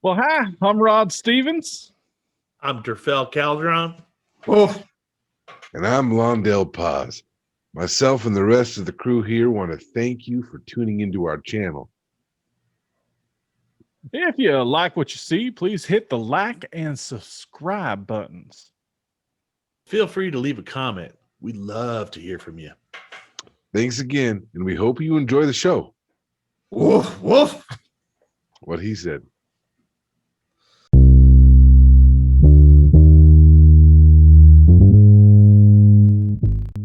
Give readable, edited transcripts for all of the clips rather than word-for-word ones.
Well, hi, I'm Rod Stevens. I'm Derfel Calderon. Wolf. And I'm Londell Paz. Myself and the rest of the crew here want to thank you for tuning into our channel. If you like what you see, please hit the like and subscribe buttons. Feel free to leave a comment. We'd love to hear from you. Thanks again, and we hope you enjoy the show. Woof, woof. What he said.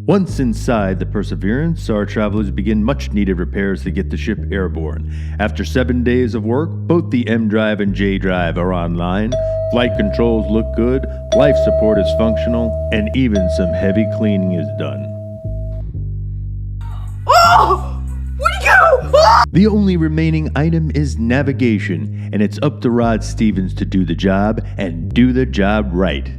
Once inside the Perseverance, our travelers begin much-needed repairs to get the ship airborne. After 7 days of work, both the M drive and J drive are online, flight controls look good, life support is functional, and even some heavy cleaning is done. Oh! Where'd he go? Oh! The only remaining item is navigation, and it's up to Rod Stevens to do the job, and do the job right.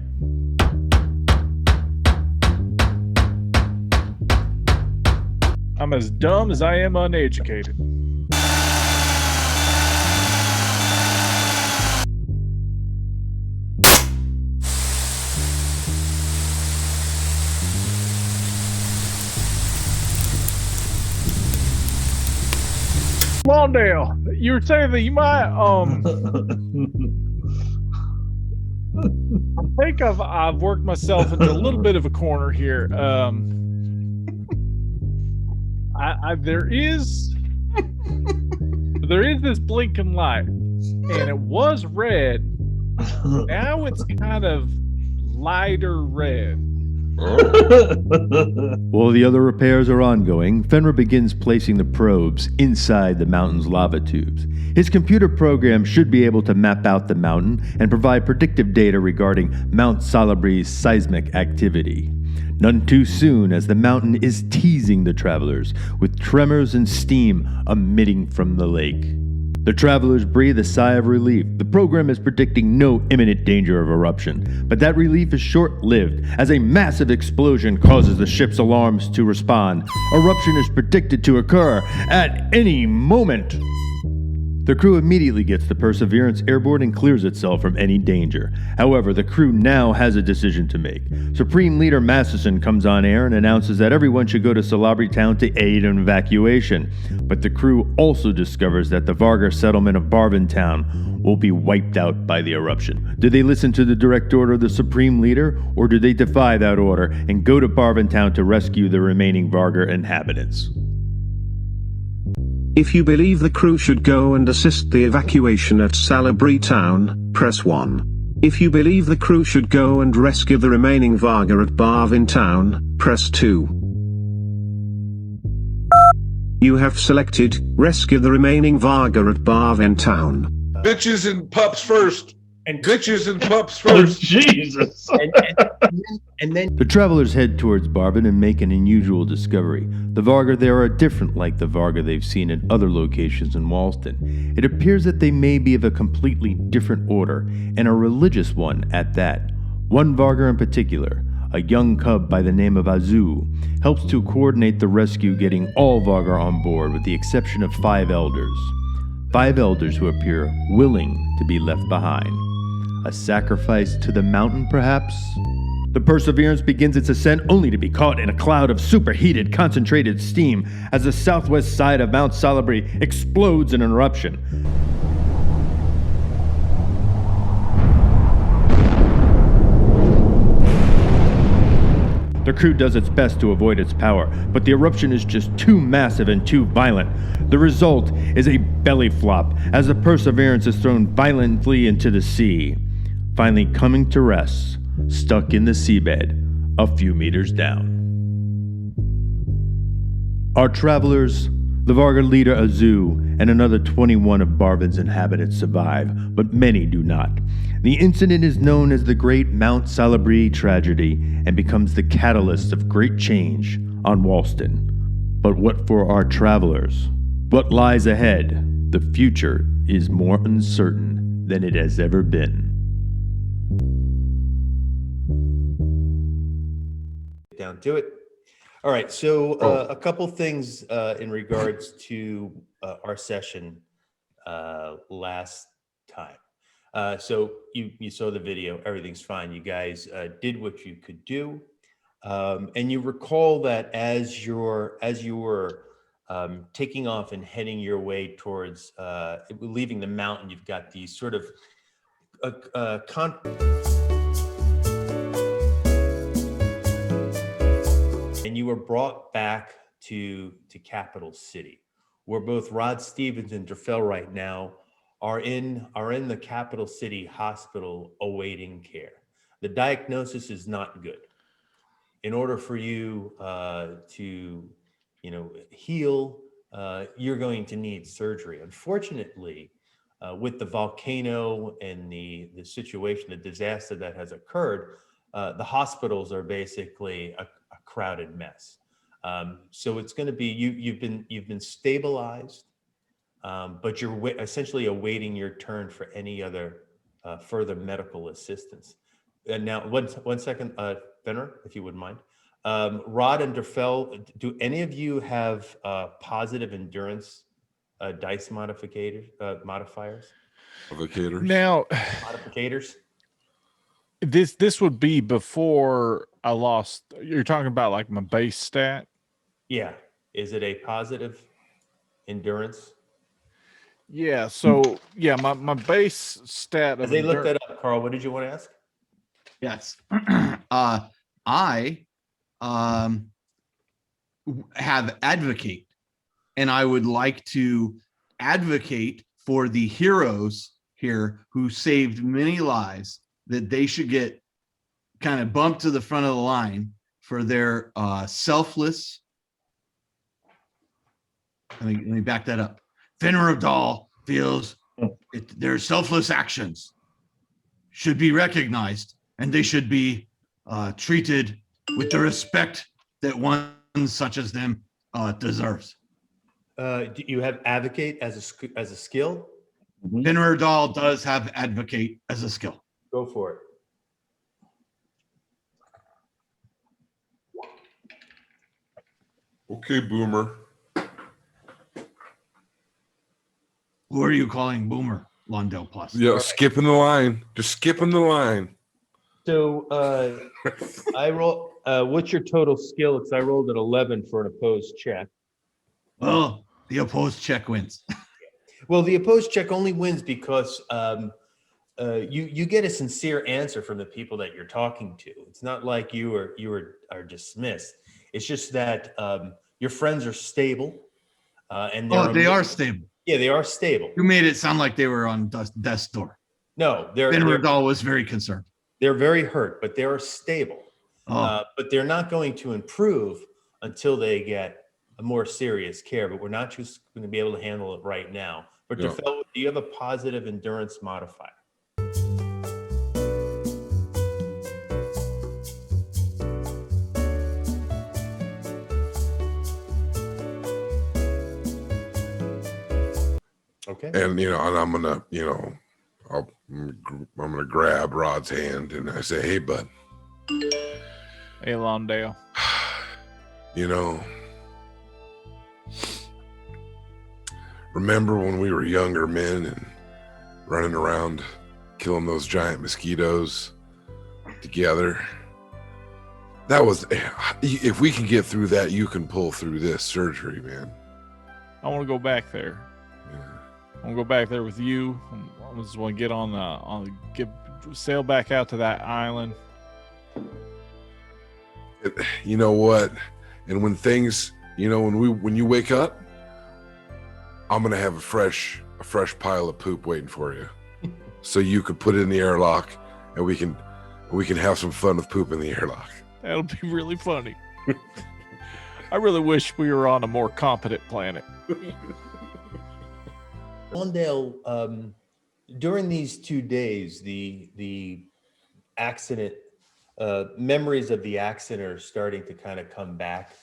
I'm as dumb as I am uneducated. Lawndale, you were saying that you might I think I've worked myself into a little bit of a corner here. There is this blinking light, and it was red. Now it's kind of lighter red. While the other repairs are ongoing, Fenrir begins placing the probes inside the mountain's lava tubes. His computer program should be able to map out the mountain and provide predictive data regarding Mount Salabri's seismic activity. None too soon, as the mountain is teasing the travelers with tremors and steam emitting from the lake. The travelers breathe a sigh of relief. The program is predicting no imminent danger of eruption, but that relief is short-lived as a massive explosion causes the ship's alarms to respond. Eruption is predicted to occur at any moment. The crew immediately gets the Perseverance airborne and clears itself from any danger. However, the crew now has a decision to make. Supreme Leader Masterson comes on air and announces that everyone should go to Salabri Town to aid in evacuation. But the crew also discovers that the Vargar settlement of Barvin Town will be wiped out by the eruption. Do they listen to the direct order of the Supreme Leader, or do they defy that order and go to Barvin Town to rescue the remaining Vargar inhabitants? If you believe the crew should go and assist the evacuation at Salabri Town, press 1. If you believe the crew should go and rescue the remaining Vargar at Barvin Town, press 2. You have selected rescue the remaining Vargar at Barvin Town. Bitches and pups first. And Bitches and pups Oh, first. Jesus. and then The travelers head towards Barvin and make an unusual discovery. The Vargar there are different like the Vargar they've seen in other locations in Walston. It appears that they may be of a completely different order, and a religious one at that. One Vargar in particular, a young cub by the name of Azu, helps to coordinate the rescue, getting all Vargar on board with the exception of 5 elders. 5 elders who appear willing to be left behind. A sacrifice to the mountain, perhaps? The Perseverance begins its ascent only to be caught in a cloud of superheated, concentrated steam as the southwest side of Mount Salabri explodes in an eruption. The crew does its best to avoid its power, but the eruption is just too massive and too violent. The result is a belly flop as the Perseverance is thrown violently into the sea, finally coming to rest, stuck in the seabed a few meters down. Our travelers, the Vargar leader Azu, and another 21 of Barvin's inhabitants survive, but many do not. The incident is known as the Great Mount Salabri Tragedy and becomes the catalyst of great change on Walston. But what for our travelers? What lies ahead? The future is more uncertain than it has ever been. Down to it. All right, so a couple things in regards to our session last time. So you saw the video, everything's fine. You guys did what you could do. And you recall that as you were taking off and heading your way towards leaving the mountain, you've got these sort of and you were brought back to Capital City, where both Rod Stevens and Drafel right now are in the Capital City Hospital awaiting care. The diagnosis is not good. In order for you to heal, you're going to need surgery. Unfortunately, with the volcano and the situation, the disaster that has occurred, the hospitals are basically a crowded mess. So it's going to be you've been stabilized, but you're essentially awaiting your turn for any other further medical assistance. And now, one second, Fenner, if you wouldn't mind. Rod and Drafel, do any of you have positive endurance dice modifiers? Now, Modificators? this would be before I lost. You're talking about like my base stat? Yeah. Is it a positive endurance? Yeah. So yeah, my base stat As of they looked that up, Carl, what did you want to ask? Yes. I have advocate, and I would like to advocate for the heroes here who saved many lives, that they should get kind of bumped to the front of the line for their selfless. Let me back that up. Fenrir of Dahl feels their selfless actions should be recognized, and they should be treated with the respect that one such as them deserves. Do you have advocate as a skill? Fenrir Dahl does have advocate as a skill. Go for it. Okay, Boomer. Who are you calling Boomer, Londell Plus? Yeah, skipping the line. Just skipping the line. So I roll. What's your total skill? Because I rolled an 11 for an opposed check. Well, the opposed check wins. Well, the opposed check only wins because you get a sincere answer from the people that you're talking to. It's not like you are dismissed. It's just that your friends are stable, and They are stable. Yeah, they are stable. You made it sound like they were on death's door. No, Fenrir Dahl was very concerned. They're very hurt, but they are stable. But they're not going to improve until they get a more serious care. But we're not just going to be able to handle it right now. But Yeah. do you have a positive endurance modifier? Okay. And and I'm gonna, I'm gonna grab Rod's hand and I say, "Hey, bud, Hey, Lawndale. Remember when we were younger men and running around killing those giant mosquitoes together? That was, if we can get through that, you can pull through this surgery, man." I want to go back there. Yeah. I want to go back there with you. I just want to get sail back out to that island. You know what? And when things, when you wake up, I'm gonna have a fresh pile of poop waiting for you, so you could put it in the airlock, and we can have some fun with poop in the airlock. That'll be really funny. I really wish we were on a more competent planet. Lawndale, during these 2 days, the accident memories of the accident are starting to kind of come back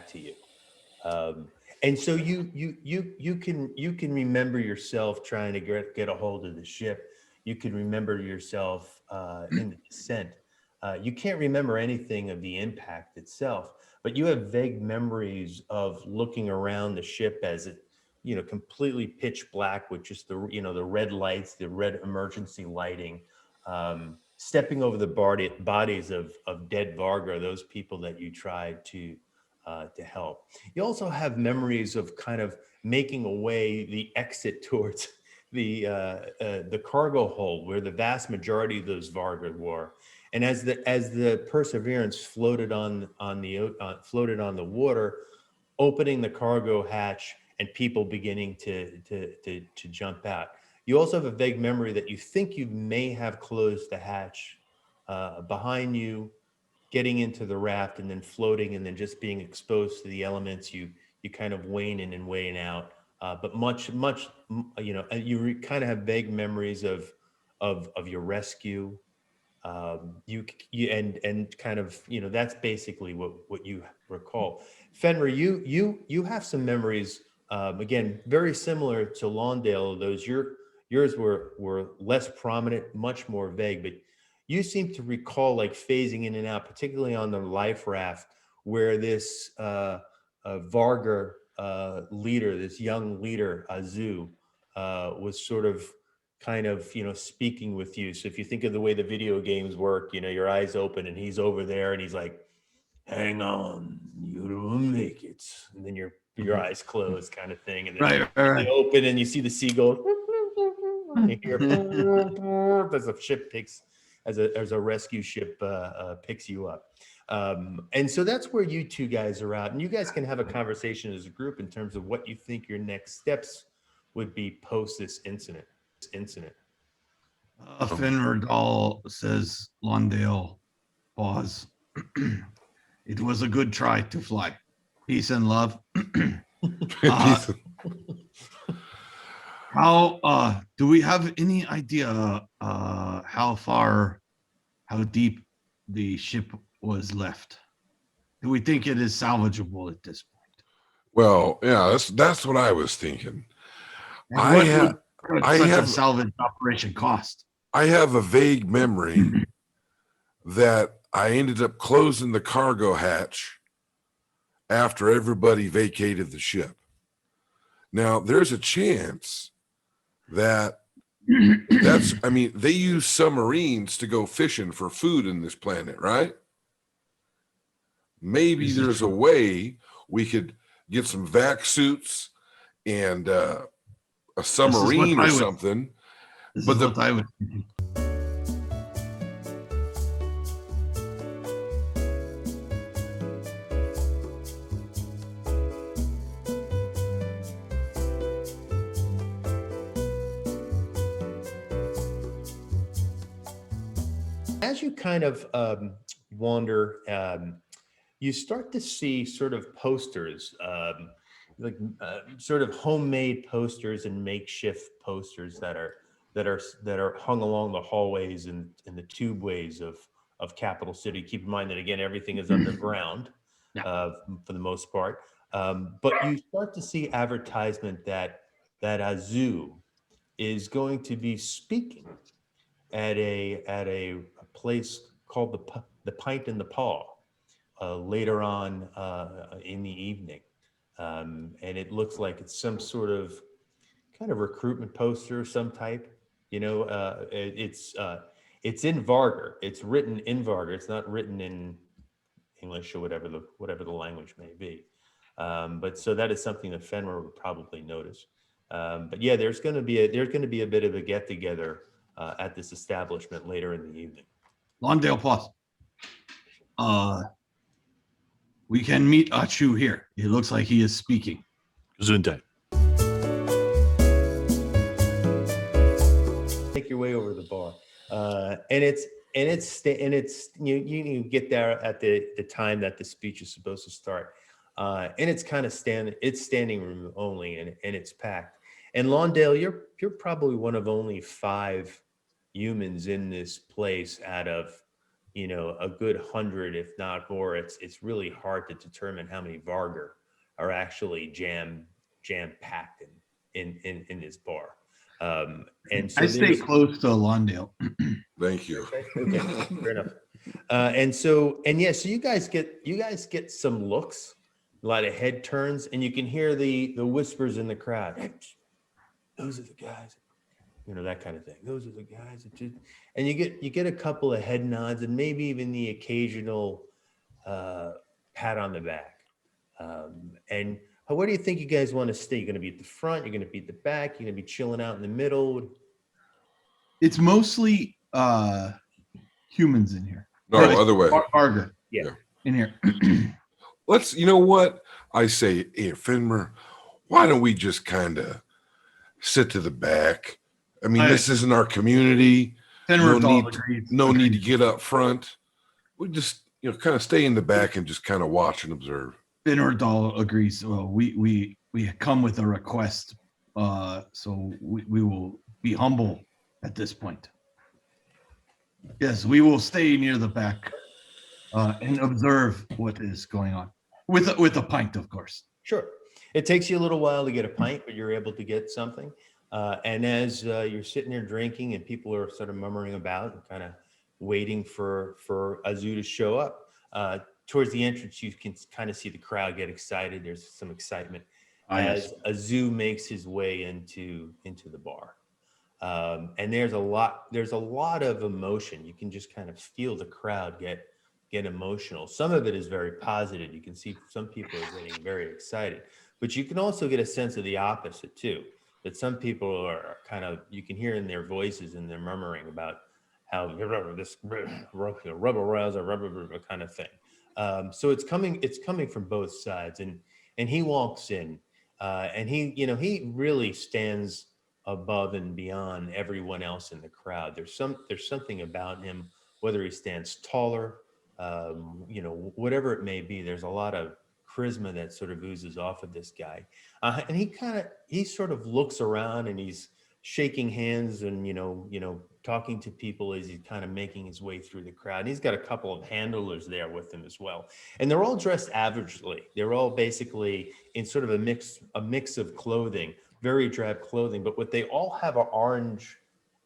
to you, and so you can remember yourself trying to get a hold of the ship. You can remember yourself in the descent. You can't remember anything of the impact itself, but you have vague memories of looking around the ship as it completely pitch black with just the red lights, the red emergency lighting, stepping over the bodies of dead Varga, those people that you tried to help. You also have memories of kind of making a way, the exit towards the cargo hold, where the vast majority of those Varga were. And as the Perseverance floated on the water, opening the cargo hatch and people beginning to jump out. You also have a vague memory that you think you may have closed the hatch behind you, getting into the raft and then floating and then just being exposed to the elements. You kind of wane in and wane out. But much, you kind of have vague memories of your rescue. And kind of, that's basically what you recall. Fenrir, you have some memories, again, very similar to Lawndale. Yours were less prominent, much more vague, but you seem to recall like phasing in and out, particularly on the life raft, where this Varga leader, this young leader, Azu, was sort of kind of, speaking with you. So if you think of the way the video games work, your eyes open and he's over there and he's like, hang on, you will make it. And then your eyes close kind of thing. And then they open and you see the seagulls. You hear as a ship as a rescue ship picks you up. And so that's where you two guys are at. And you guys can have a conversation as a group in terms of what you think your next steps would be post this incident. Fenrir says, Lawndale, pause. It was a good try to fly. Peace and love. How do we have any idea how deep the ship was left? Do we think it is salvageable at this point? Well, yeah, that's what I was thinking. And what would a salvage operation cost? I have a vague memory that I ended up closing the cargo hatch after everybody vacated the ship. Now, there's a chance that they use submarines to go fishing for food in this planet, right? Maybe there's a way we could get some vac suits and a submarine or something. But I would. As you kind of wander, you start to see sort of posters, sort of homemade posters and makeshift posters that are hung along the hallways and the tubeways of Capital City. Keep in mind that, again, everything is underground for the most part. But you start to see advertisement that Azu is going to be speaking at a place called the Pint and the Paw later on in the evening. And it looks like it's some sort of kind of recruitment poster of some type. It's in Varga. It's written in Varga. It's not written in English or whatever the language may be. But so that is something that Fenrir would probably notice. But yeah, there's going to be a bit of a get together at this establishment later in the evening. Lawndale, pause. We can meet Achu here. It looks like he is speaking. Gesundheit. Make your way over to the bar, and it's you get there at the time that the speech is supposed to start, and it's kind of standing room only, and it's packed. And Lawndale, you're probably one of only 5 humans in this place out of a good 100, if not more. It's really hard to determine how many Varga are actually jam packed in this bar. And so I stay close to Lawndale. Thank you. Okay, fair enough. So you guys get some looks a lot of head turns, and you can hear the whispers in the crowd. Those are the guys, that kind of thing. Those are the guys that did. And you get a couple of head nods, and maybe even the occasional pat on the back. And where do you think you guys want to stay? You're going to be at the front? You're going to be at the back? You're going to be chilling out in the middle? It's mostly humans in here. No, other way. Varga. Yeah. In here. Let's, you know what? I say, hey, Finmer, why don't we just kind of sit to the back? I mean, this isn't our community. No need to get up front. We just, kind of stay in the back and just kind of watch and observe. Finordal agrees. Well, we come with a request, so we will be humble at this point. Yes, we will stay near the back and observe what is going on with a pint, of course. Sure. It takes you a little while to get a pint, but you're able to get something. And as you're sitting there drinking and people are sort of murmuring about and kind of waiting for Azu to show up, towards the entrance, you can kind of see the crowd get excited. There's some excitement as Azu makes his way into the bar. And there's a lot of emotion. You can just kind of feel the crowd get emotional. Some of it is very positive. You can see some people are getting very excited, but you can also get a sense of the opposite too, that some people are kind of, you can hear in their voices and they're murmuring about how this rubber rouse or rubber kind of thing. So it's coming from both sides, and he walks in and he really stands above and beyond everyone else in the crowd. There's something about him, whether he stands taller, whatever it may be. There's a lot of charisma that sort of oozes off of this guy, and he sort of looks around and he's shaking hands and talking to people as he's kind of making his way through the crowd. And he's got a couple of handlers there with him as well, and they're all dressed averagely. They're all basically in sort of a mix of clothing, very drab clothing, but what they all have are orange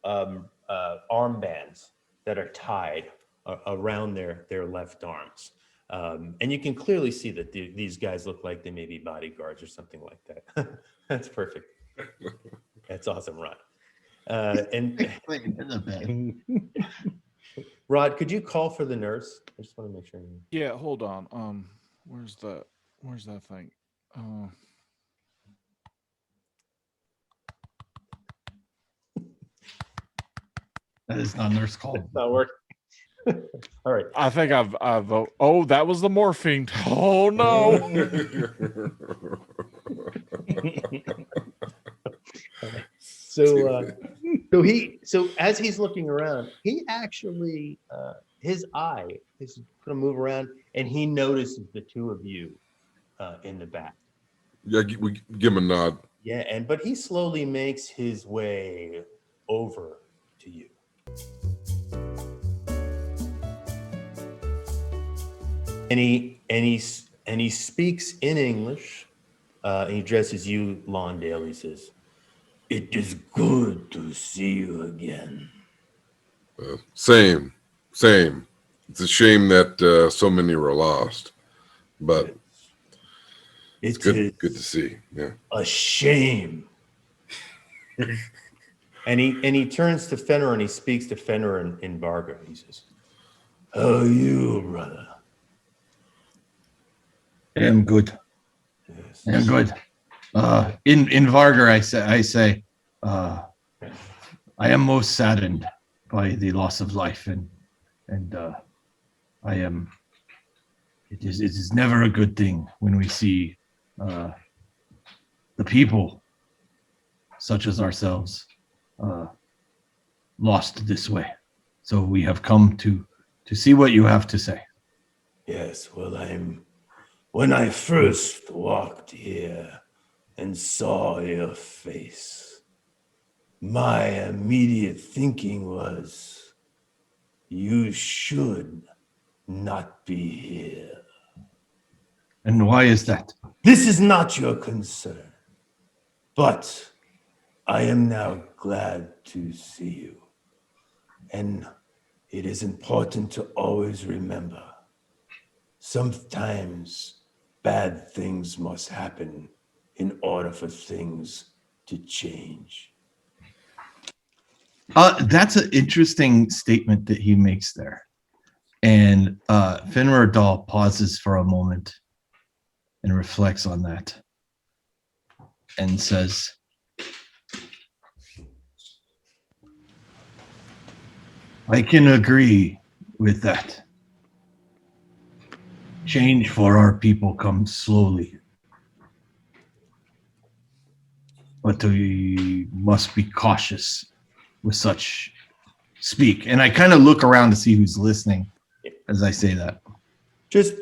armbands that are tied around their left arms. And you can clearly see that these guys look like they may be bodyguards or something like that. That's perfect. That's awesome, Rod. And Rod, could you call for the nurse? I just want to make sure. Yeah, hold on. Where's that thing? That is not nurse call. It's not working. All right. I think I've oh, that was the morphine. Oh no. So as he's looking around, he actually his eye is going to move around, and he notices the two of you in the back. Yeah, we give him a nod. Yeah, but he slowly makes his way over to you. And he speaks in English. And he addresses you, Lawndale. He says, "It is good to see you again." Same. It's a shame that so many were lost, but it's good to see. Yeah, a shame. and he turns to Fenrir and he speaks to Fenrir in Varga. He says, "How are you, brother?" I am good. Yes. I am good. In Varga, I say, I am most saddened by the loss of life, and I am. It is never a good thing when we see the people, such as ourselves, lost this way. So we have come to see what you have to say. Yes, well, when I first walked here and saw your face, my immediate thinking was, you should not be here. And why is that? This is not your concern, but I am now glad to see you. And it is important to always remember, sometimes Bad things must happen in order for things to change. That's an interesting statement that he makes there. And Fenrir Dahl pauses for a moment and reflects on that and says, I can agree with that. Change for our people comes slowly. But we must be cautious with such speak. And I kind of look around to see who's listening as I say that. Just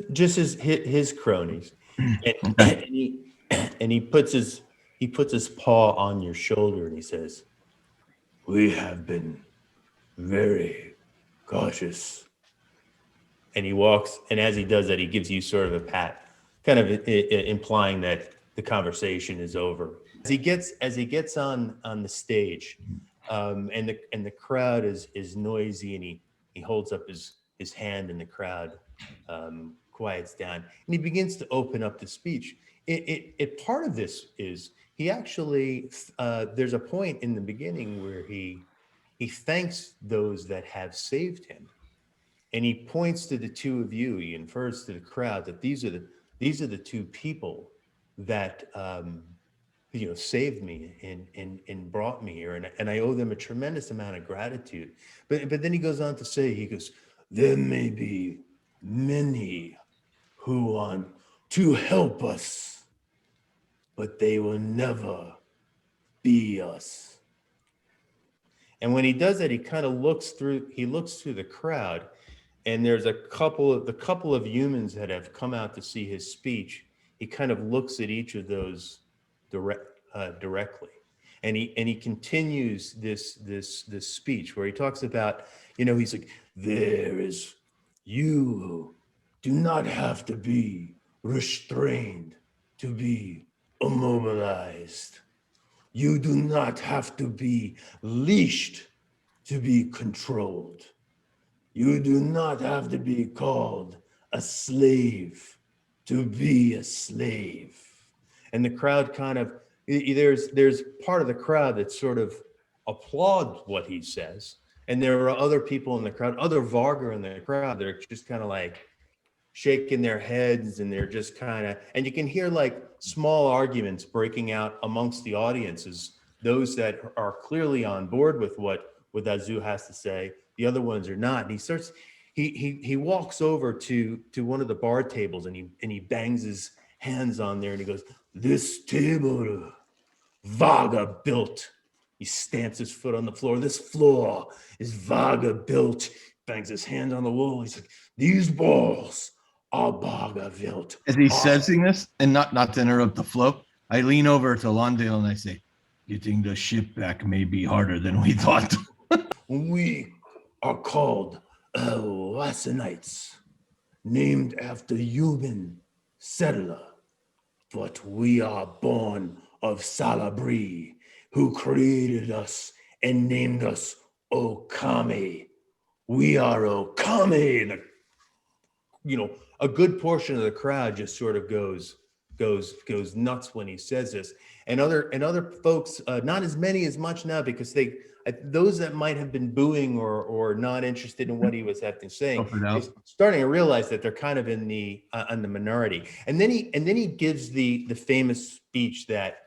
his cronies. And he puts his paw on your shoulder and he says, we have been very cautious. And he walks, and as he does that, he gives you sort of a pat, kind of implying that the conversation is over. As he gets on the stage, and the crowd is noisy, and he holds up his hand, and the crowd quiets down, and he begins to open up the speech. It part of this is he actually there's a point in the beginning where he thanks those that have saved him. And he points to the two of you. He infers to the crowd that these are the two people that saved me and brought me here, and I owe them a tremendous amount of gratitude. But then he goes on to say, he goes, there may be many who want to help us, but they will never be us. And when he does that, he kind of looks through the crowd. And there's the couple of humans that have come out to see his speech. He kind of looks at each of those directly, and he continues this speech where he talks about, he's like, you do not have to be restrained to be immobilized. You do not have to be leashed to be controlled. You do not have to be called a slave to be a slave. And the crowd there's part of the crowd that sort of applauds what he says. And there are other people in the crowd, other Varga in the crowd, that are just kind of like shaking their heads, and they're just and you can hear like small arguments breaking out amongst the audiences, those that are clearly on board with what Azu has to say. The other ones are not. And he walks over to one of the bar tables, and he bangs his hands on there, and he goes, this table Vaga built. He stamps his foot on the floor. This floor is Vaga built. Bangs his hand on the wall. He's like, these balls are Vaga built. As he's saying this, and not to interrupt the flow, I lean over to Londale and I say, getting the ship back may be harder than we thought. We are called Wassanites, named after human settler, but we are born of Salabri, who created us and named us Okami. We are Okami. And a good portion of the crowd just sort of goes nuts when he says this. And other folks, not as much now, because those that might have been booing or not interested in what he was having to say, starting to realize that they're kind of in the minority. And then he gives the famous speech that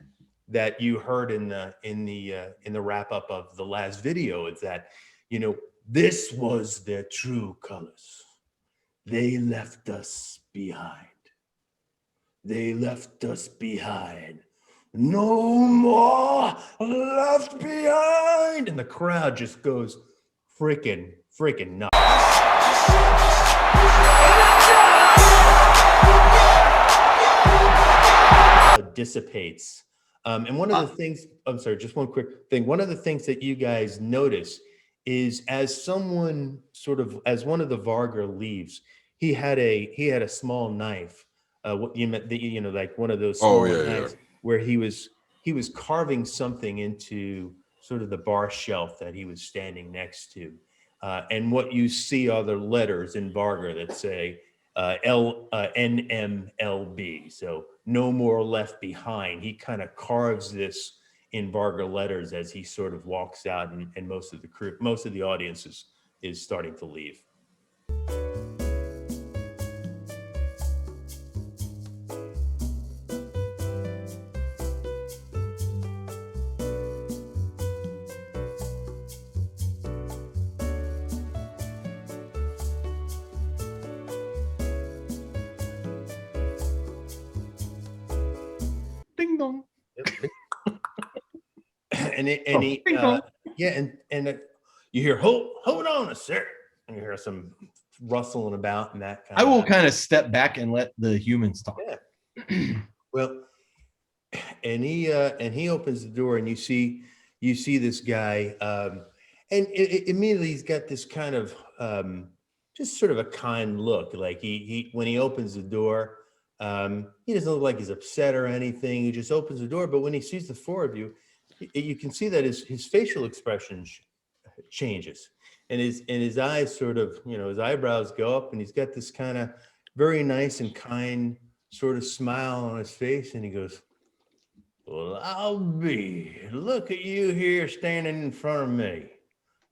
you heard in the wrap up of the last video. It's that, this was their true colors. They left us behind. They left us behind. No more left behind. And the crowd just goes freaking nuts. Dissipates. And one of the things, I'm sorry, just one quick thing. One of the things that you guys notice is as one of the Varga leaves, he had a small knife. Like one of those small knives, where he was carving something into sort of the bar shelf that he was standing next to. And what you see are the letters in Varga that say, NMLB. So no more left behind. He kind of carves this in Varga letters as he sort of walks out, and most of the crew, most of the audience is starting to leave. Ding dong. And you hear hold on a sec, and you hear some rustling about and that kind I of. will kind of step back and let the humans talk. Yeah. Well, and he opens the door, and you see this guy, and immediately he's got this kind of just sort of a kind look. Like he when he opens the door, he doesn't look like he's upset or anything. He just opens the door, but when he sees the four of you, you can see that his facial expression changes, and his eyes sort of, his eyebrows go up, and he's got this kind of very nice and kind sort of smile on his face, and he goes, "Well, look at you here standing in front of me.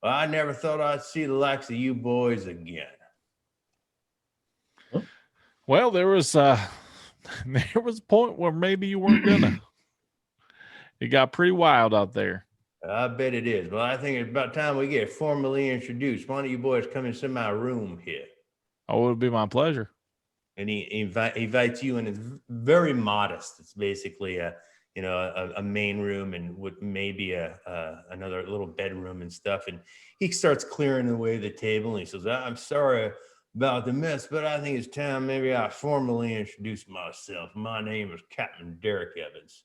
Well, I never thought I'd see the likes of you boys again." Well, there was a point where maybe you weren't gonna. It got pretty wild out there. I bet it is. Well, I think it's about time we get formally introduced. Why don't you boys come into my room here? Oh, it would be my pleasure. And he invites you in. It's very modest. It's basically a main room and with maybe another little bedroom and stuff. And he starts clearing away the table, and he says, "I'm sorry about the mess, but I think it's time maybe I formally introduce myself. My name is Captain Derek Evans,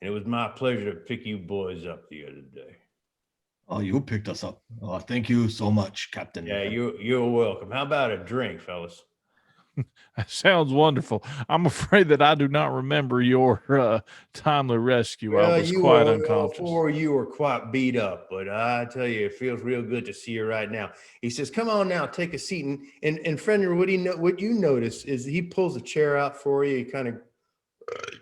and it was my pleasure to pick you boys up the other day." Oh, you picked us up. Oh, thank you so much, Captain. Yeah, you're welcome. How about a drink, fellas? That sounds wonderful. I'm afraid that I do not remember your timely rescue. Well, I was quite were, unconscious. Or you were quite beat up, but I tell you, it feels real good to see you right now. He says, "Come on now, take a seat." And Fender, what you notice is he pulls a chair out for you. He kind of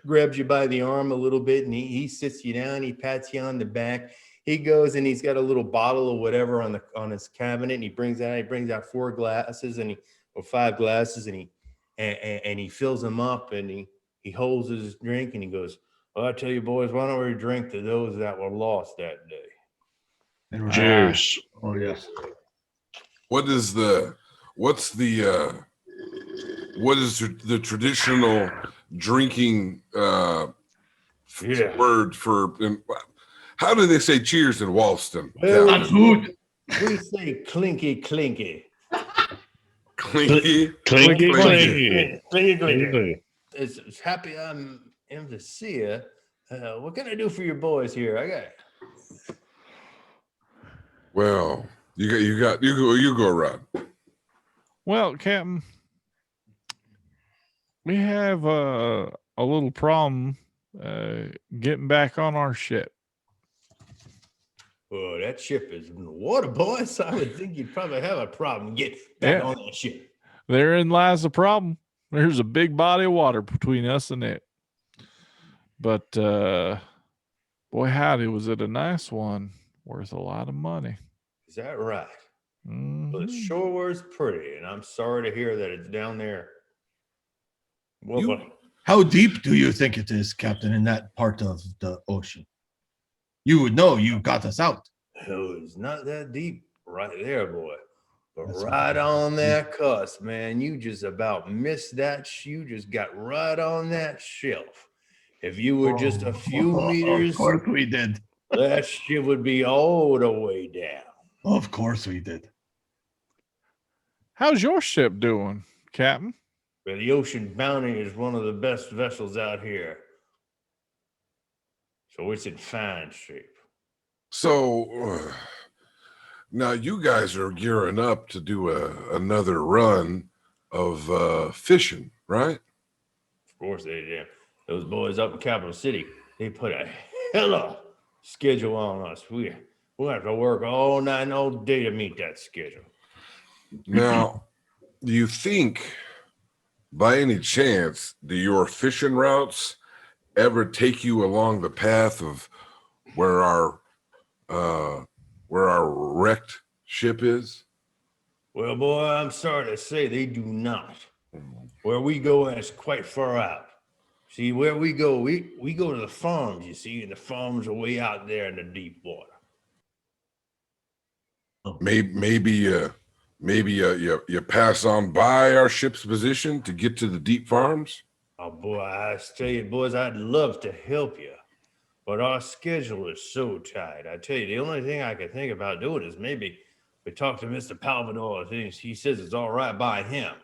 grabs you by the arm a little bit, and he sits you down. He pats you on the back. He goes and he's got a little bottle of whatever on his cabinet, and he brings out 4 glasses or 5 glasses, and he fills them up, and he holds his drink, and he goes, "Well, I tell you, boys, why don't we drink to those that were lost that day?" Cheers. Oh, yes. What is the traditional drinking word for? How do they say cheers in Walston? Well, Not food. we say clinky, clinky. Clinky. Clinky, Clinky. clinky. It's happy I am to see you. What can I do for your boys here? I got. Well, you go, Rod. Well, Captain, we have a little problem getting back on our ship. Well, that ship is in the water, boys. I would think you'd probably have a problem getting back on that ship. Therein lies the problem. There's a big body of water between us and it. But boy, howdy, was it a nice one, worth a lot of money. Is that right? Mhm. Well, it sure was pretty, and I'm sorry to hear that it's down there. Well, How deep do you think it is, Captain, in that part of the ocean? You would know. You got us out. it's not that deep right there, boy. But That's right on that cusp, man, you just about missed that. You just got right on that shelf. If you were just a few meters, Of course we did. that shit would be all the way down. Of course we did. How's your ship doing, Captain? But the Ocean Bounty is one of the best vessels out here. So it's in fine shape. So now you guys are gearing up to do another run of fishing, right? Of course they did. Those boys up in Capital City, they put a hella schedule on us. We'll have to work all night and all day to meet that schedule. Now, do you think by any chance, do your fishing routes ever take you along the path of where our wrecked ship is? Well, boy, I'm sorry to say they do not. Where we go is quite far out. See, where we go to the farms, you see, and the farms are way out there in the deep water. Maybe you pass on by our ship's position to get to the deep farms. Oh, boy, I tell you, boys, I'd love to help you, but our schedule is so tight. I tell you, the only thing I can think about doing is maybe we talk to Mr. Palvador. He says it's all right by him.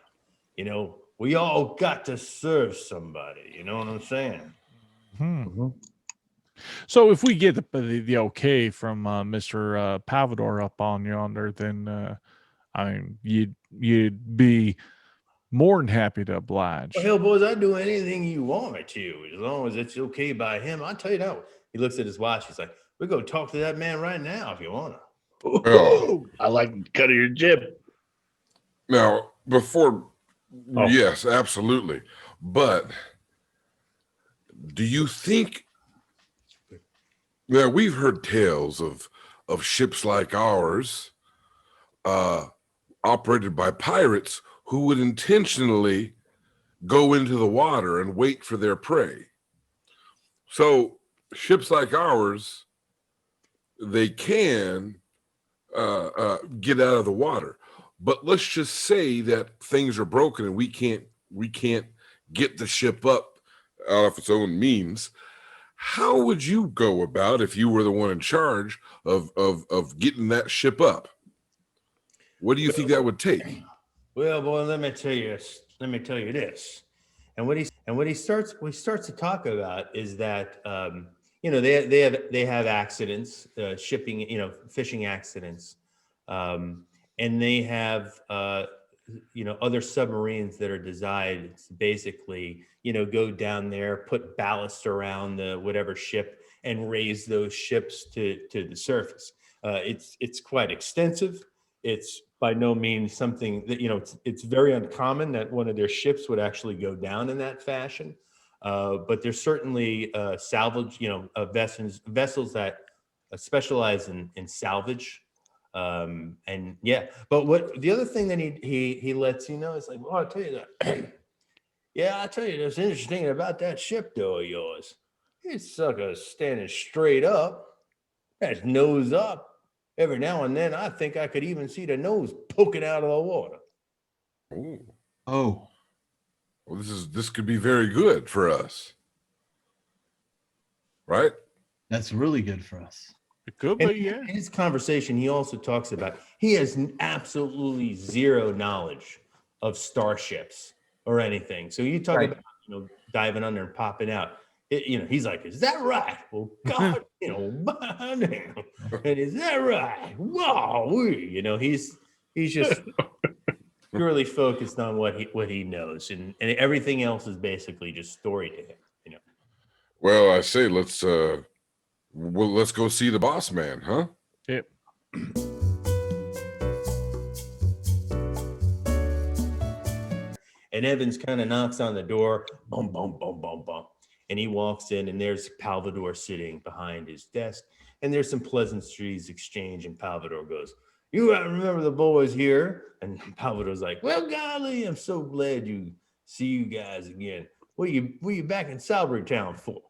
You know, we all got to serve somebody. You know what I'm saying? So if we get the okay from Mr. Pavador up on yonder, then I mean, you'd be more than happy to oblige. Well, hell, boys, I'd do anything you want me to, as long as it's okay by him. I'll tell you now. He looks at his watch. He's like, we're going to talk to that man right now if you want to. Oh, I like the cut of your jib. Now, yes, absolutely. But do you think that we've heard tales of ships like ours operated by pirates who would intentionally go into the water and wait for their prey? So ships like ours, they can get out of the water, but let's just say that things are broken and we can't get the ship up out of its own means. How would you go about, if you were the one in charge of getting that ship up? What do you think that would take? Well, boy, let me tell you this. And what he starts to talk about is that they have accidents, shipping, fishing accidents, and they have other submarines that are designed to basically go down there, put ballast around the whatever ship, and raise those ships to the surface. It's quite extensive. It's by no means something that it's very uncommon that one of their ships would actually go down in that fashion. But there's certainly salvage, vessels that specialize in salvage. And yeah, but what the other thing that he lets you know is like, well, I'll tell you that. Yeah, I'll tell you this interesting about that ship though of yours. It's sucker standing straight up, that's nose up. Every now and then, I think I could even see the nose poking out of the water. Oh, Well, this could be very good for us, right? that's really good for us. It could And be, yeah. in his conversation, he also talks about he has absolutely zero knowledge of starships or anything. So you talk about diving under and popping out. He's like, is that right? Well, God, damn. And is that right? Wow, he's just purely focused on what he knows, and everything else is basically just story to him. Well, I say let's go see the boss man, huh? Yep. And Evans kind of knocks on the door, boom, boom, boom, boom, boom. And he walks in, and there's Palvador sitting behind his desk. And there's some pleasantries exchanged, and Palvador goes, you remember the boys here? And Palvador's like, well, golly, I'm so glad to see you guys again. What you back in Salisbury Town for?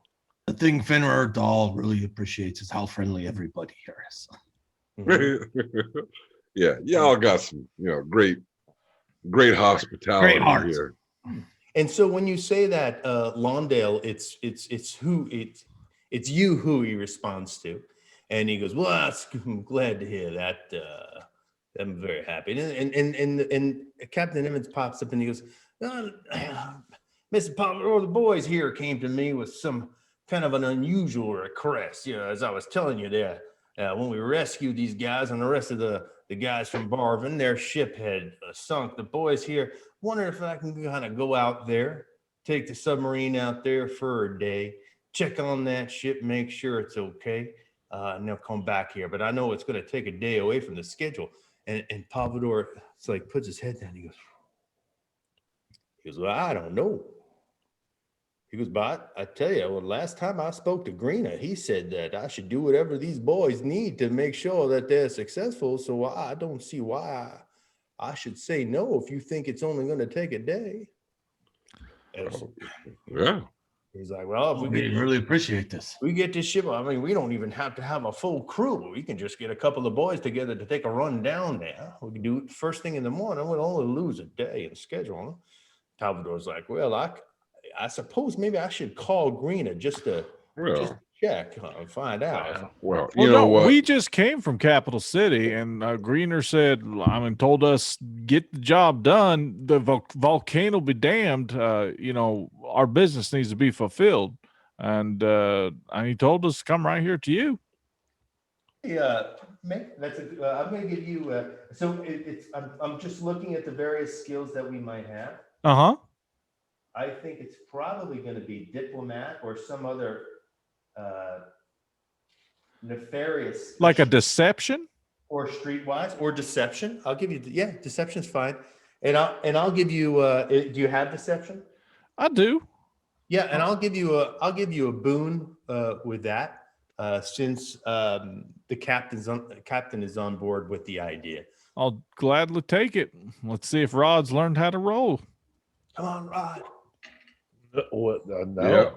The thing Fenrir Dahl really appreciates is how friendly everybody here is. Yeah, y'all got some, great hospitality Great hearts. here. And so when you say that, Lawndale, it's you who he responds to, and he goes, "Well, I'm glad to hear that. I'm very happy." And Captain Evans pops up and he goes, "Mr. Palmer, the boys here came to me with some kind of an unusual request. As I was telling you there, when we rescued these guys and the rest of the guys from Barvin, their ship had sunk. The boys here wonder if I can kind of go out there, take the submarine out there for a day, check on that ship, make sure it's okay, and they'll come back here. But I know it's going to take a day away from the schedule." And Palvador puts his head down. He goes, He goes, well, I don't know. He goes, but I tell you, well, last time I spoke to Greener, he said that I should do whatever these boys need to make sure that they're successful. So I don't see why I should say no if you think it's only going to take a day. Yeah. He's like, well, if We really appreciate this. we get this ship, I mean, we don't even have to have a full crew. We can just get a couple of boys together to take a run down there. We can do it first thing in the morning. We'll only lose a day in schedule. Talbot's like, well, I suppose maybe I should call Greener just to check and find out. Well, Well, you know no, what? we just came from Capital City, and Greener said, told us get the job done. The volcano be damned. Our business needs to be fulfilled, and he told us to come right here to you. Yeah, that's I'm going to give you. I'm just looking at the various skills that we might have. I think it's probably going to be diplomat or some other nefarious, Like a deception or streetwise or deception. I'll give you, deception's fine. And I'll give you. Do you have deception? I do. Yeah, and I'll give you a boon with that since the captain is on board with the idea. I'll gladly take it. Let's see if Rod's learned how to roll. Come on, Rod. No. Yeah.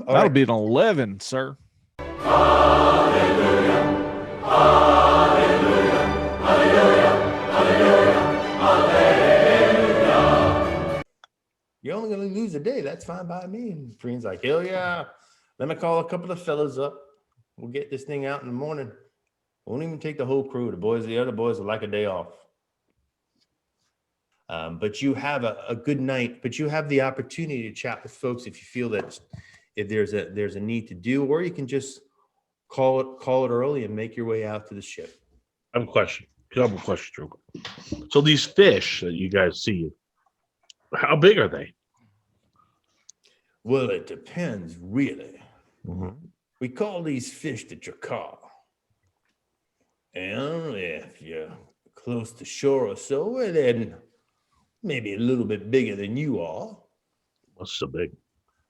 That'll be an 11, sir. You're only going to lose a day. That's fine by me. And Freen's like, hell yeah. Let me call a couple of fellas up. We'll get this thing out in the morning. Won't even take the whole crew. The other boys will like a day off. But you have a good night, but you have the opportunity to chat with folks if you feel that if there's a need to do, or you can just call it early and make your way out to the ship. I have a question. Couple questions, Joe. So these fish that you guys see, how big are they? Well, it depends, really. We call these fish the Drakkar. And if you're close to shore or so, well, then maybe a little bit bigger than you are. What's so big?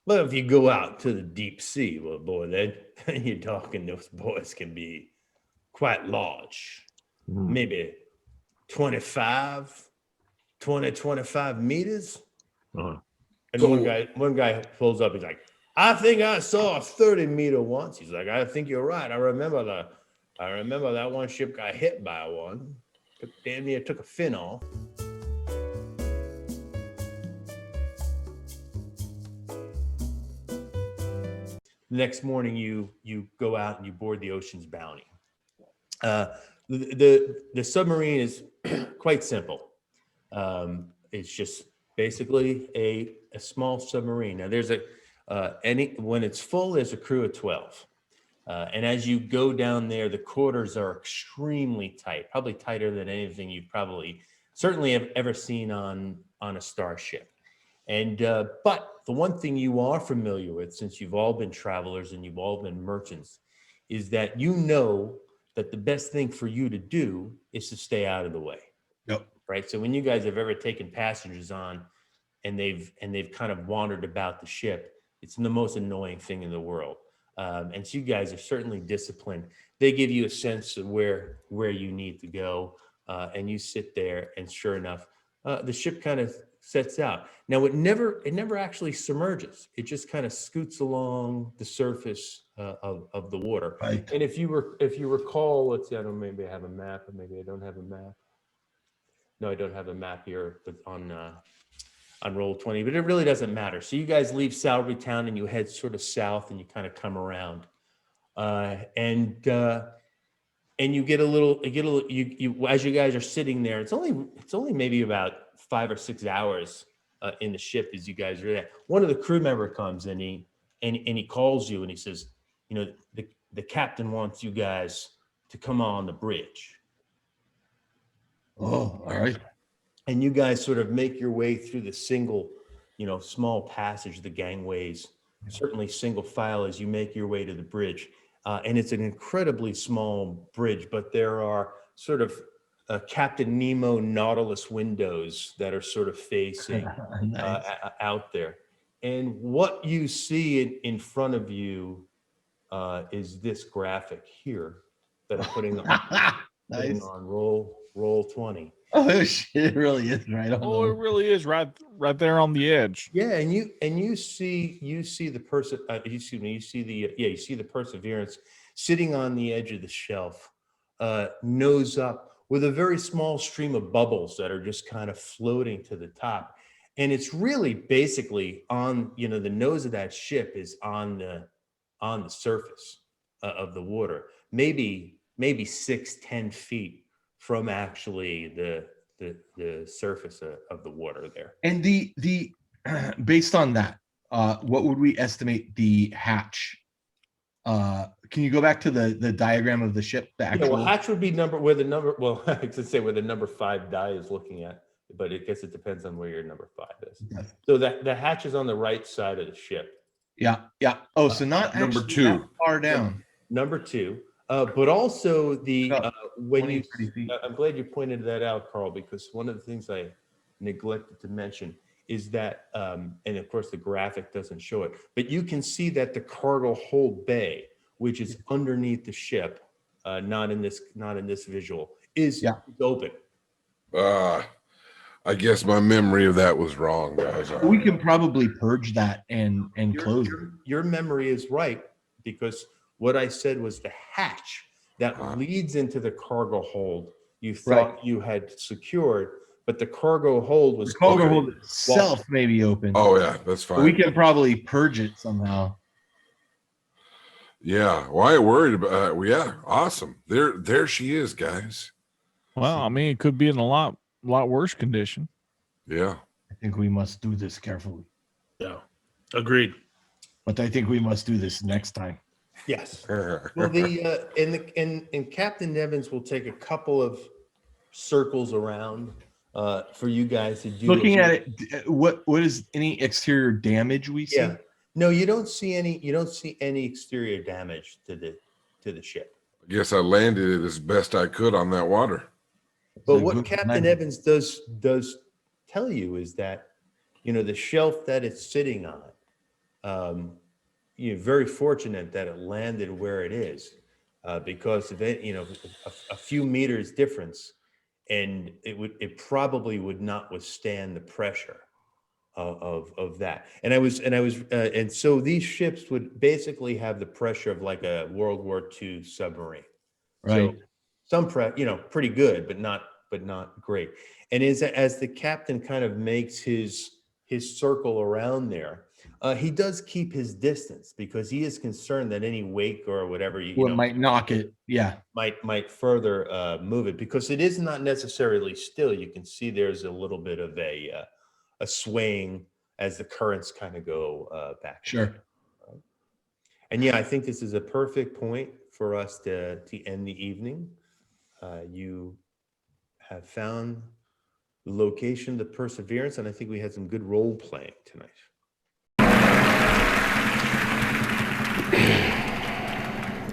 But if you go out to the deep sea, well, boy, then you're talking those boys can be quite large. Maybe 20, 25 meters. And one guy pulls up, he's like, I think I saw a 30-meter once. He's like, I think you're right. I remember that one ship got hit by one. Damn near took a fin off. The next morning, you go out and you board the Ocean's Bounty. The submarine is quite simple. It's just basically a small submarine. Now there's when it's full, there's a crew of 12. And as you go down there, the quarters are extremely tight, probably tighter than anything you've certainly have ever seen on a starship. And but the one thing you are familiar with, since you've all been travelers and you've all been merchants, is that you know that the best thing for you to do is to stay out of the way. Yep. Right. So when you guys have ever taken passengers on and they've kind of wandered about the ship, it's the most annoying thing in the world. And so you guys are certainly disciplined. They give you a sense of where you need to go, and you sit there, and sure enough, the ship kind of sets out. Now it never actually submerges. It just kind of scoots along the surface of the water. Right. And if you recall, let's see, maybe I have a map, or maybe I don't have a map. No, I don't have a map here, but on Roll20, but it really doesn't matter. So you guys leave Salary Town and you head sort of south and you kind of come around, and you get a little, you as you guys are sitting there, it's only maybe about 5 or 6 hours in the ship as you guys are there. One of the crew member comes in, he calls you and he says, the captain wants you guys to come on the bridge. Oh, all right. And you guys sort of make your way through the single, small passage, the gangways, certainly single file as you make your way to the bridge. And it's an incredibly small bridge, but there are sort of Captain Nemo Nautilus windows that are sort of facing Nice. out there. And what you see in front of you is this graphic here that I'm putting on, Nice. roll 20. Oh shit, it really is right on. Oh, it really is right there on the edge. Yeah, and you see the person. Excuse me. You see the Perseverance sitting on the edge of the shelf, nose up, with a very small stream of bubbles that are just kind of floating to the top. And it's really basically on, the nose of that ship is on the surface of the water, maybe 6-10 feet from actually the surface of the water there. And the based on that, what would we estimate the hatch? Can you go back to the diagram of the ship? The actual hatch would be where the number 5 die is looking at, but I guess it depends on where your number 5 is. Yeah. So the hatch is on the right side of the ship. Yeah. Oh, so not number actually 2. that far down. Number 2, but also the when 20, you 30 feet. I'm glad you pointed that out, Carl, because one of the things I neglected to mention is that, and of course the graphic doesn't show it, but you can see that the cargo hold bay, which is underneath the ship, not in this visual, is open. I guess my memory of that was wrong, guys. We can probably purge that and close it. Your memory is right, because what I said was the hatch that leads into the cargo hold you thought you had secured, but the cargo hold was The cargo open. hold itself may be open. Oh yeah, that's But fine. we can probably purge it somehow. Yeah, why worried about? Yeah, awesome. There she is, guys. Well, I mean, it could be in a lot worse condition. Yeah. I think we must do this carefully. Yeah, agreed. But I think we must do this next time. Yes. Well, and Captain Nevins will take a couple of circles around for you guys to do. Looking at it, what is any exterior damage we see? Yeah. No, you don't see any exterior damage to the ship. I guess I landed it as best I could on that water. But So what good Captain night. Evans does tell you is that, the shelf that it's sitting on, you're very fortunate that it landed where it is, because of it, a few meters difference, and it probably would not withstand the pressure of that. And so these ships would basically have the pressure of like a World War II submarine. Right. So some pretty good, but not great. And as the captain kind of makes his circle around there, he does keep his distance, because he is concerned that any wake or whatever Might knock it. Yeah. might further move it, because it is not necessarily still. You can see there's a little bit of a swaying as the currents kind of go back. Sure. And yeah, I think this is a perfect point for us to end the evening. You have found the location of the Perseverance, and I think we had some good role playing tonight.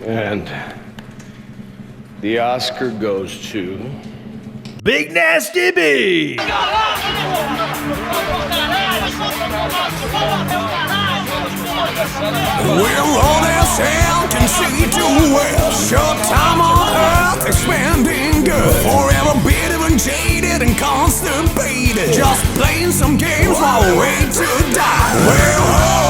And the Oscar goes to Big Nasty B. Well, all this hell can see too well. Short time on earth, expanding good. Forever bitter and jaded and constipated. Just playing some games while we wait to die. Well,